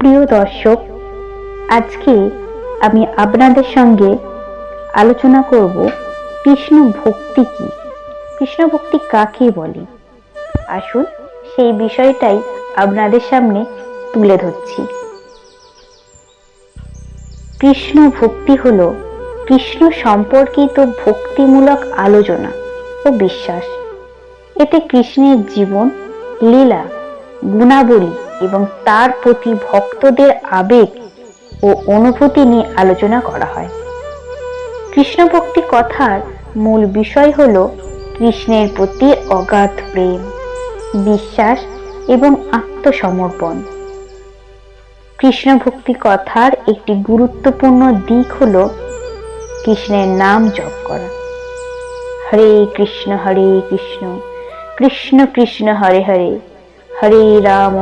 প্রিয় দর্শক, আজকে আমি আপনাদের সঙ্গে আলোচনা করব কৃষ্ণ ভক্তি কি, কৃষ্ণ ভক্তি কাকে বলে। আসুন সেই বিষয়টাই আপনাদের সামনে তুলে ধরছি। কৃষ্ণ ভক্তি হলো কৃষ্ণ সম্পর্কিত ভক্তিমূলক আলোচনা ও বিশ্বাস। এতে কৃষ্ণের জীবন, লীলা, গুণাবলী এবং তার প্রতি ভক্তদের আবেগ ও অনুভূতি নিয়ে আলোচনা করা হয়। কৃষ্ণ ভক্তি কথার মূল বিষয় হল কৃষ্ণের প্রতি অগাধ প্রেম, বিশ্বাস এবং আত্মসমর্পণ। কৃষ্ণ ভক্তি কথার একটি গুরুত্বপূর্ণ দিক হল কৃষ্ণের নাম জপ করা। হরে কৃষ্ণ কৃষ্ণ কৃষ্ণ হরে হরে, হরে রাম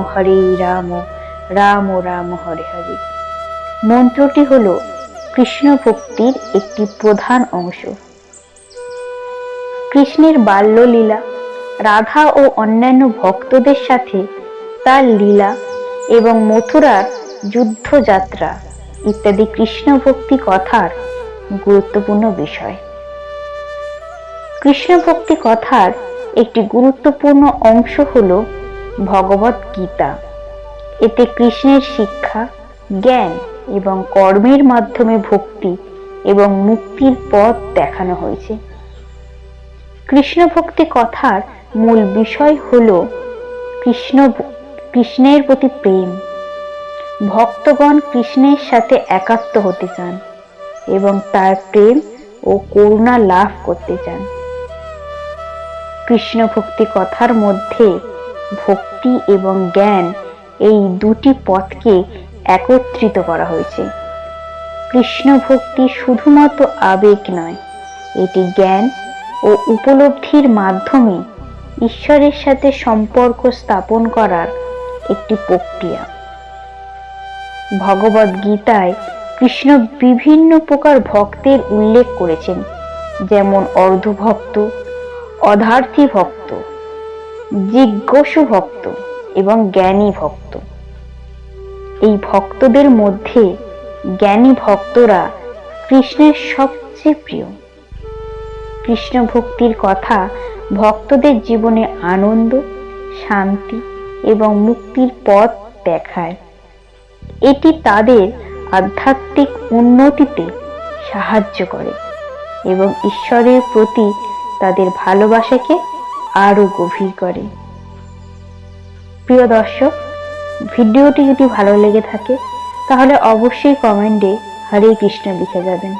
রাম রাম হরে হরে। মন্ত্রটি হল কৃষ্ণ ভক্তির একটি প্রধান অংশ। কৃষ্ণের বাল্যলীলা, রাধা ও অন্যান্য ভক্তদের সাথে তার লীলা এবং মথুরার যুদ্ধযাত্রা ইত্যাদি কৃষ্ণ ভক্তি কথার গুরুত্বপূর্ণ বিষয়। কৃষ্ণ ভক্তি কথার একটি গুরুত্বপূর্ণ অংশ হল ভগবদ গীতা। এতে কৃষ্ণের শিক্ষা, জ্ঞান এবং কর্মের মাধ্যমে ভক্তি এবং মুক্তির পথ দেখানো হয়েছে। কৃষ্ণ ভক্তি কথার মূল বিষয় হল কৃষ্ণের প্রতি প্রেম। ভক্তগণ কৃষ্ণের সাথে একাত্ম হতে চান এবং তার প্রেম ও করুণা লাভ করতে চান। কৃষ্ণ ভক্তি কথার মধ্যে ভক্তি এবং জ্ঞান এই দুটি পথকে একত্রিত করা হয়েছে। কৃষ্ণ ভক্তি শুধুমাত্র আবেগ নয়, এটি জ্ঞান ও উপলব্ধির মাধ্যমে ঈশ্বরের সাথে সম্পর্ক স্থাপন করার একটি প্রক্রিয়া। ভগবদ গীতায় কৃষ্ণ বিভিন্ন প্রকার ভক্তের উল্লেখ করেছেন, যেমন অর্ধভক্ত, অধার্থী ভক্ত, জিজ্ঞাসু ভক্ত এবং জ্ঞানী ভক্ত। এই ভক্তদের মধ্যে জ্ঞানী ভক্তরা কৃষ্ণের সবচেয়ে প্রিয়। কৃষ্ণ ভক্তির কথা ভক্তদের জীবনে আনন্দ, শান্তি এবং মুক্তির পথ দেখায়। এটি তাদের আধ্যাত্মিক উন্নতিতে সাহায্য করে এবং ঈশ্বরের প্রতি তাদের ভালোবাসাকে আরো গভীর করে। প্রিয় দর্শক, ভিডিওটি যদি ভালো লেগে থাকে তাহলে অবশ্যই কমেন্টে হরে কৃষ্ণ লিখে যাবেন।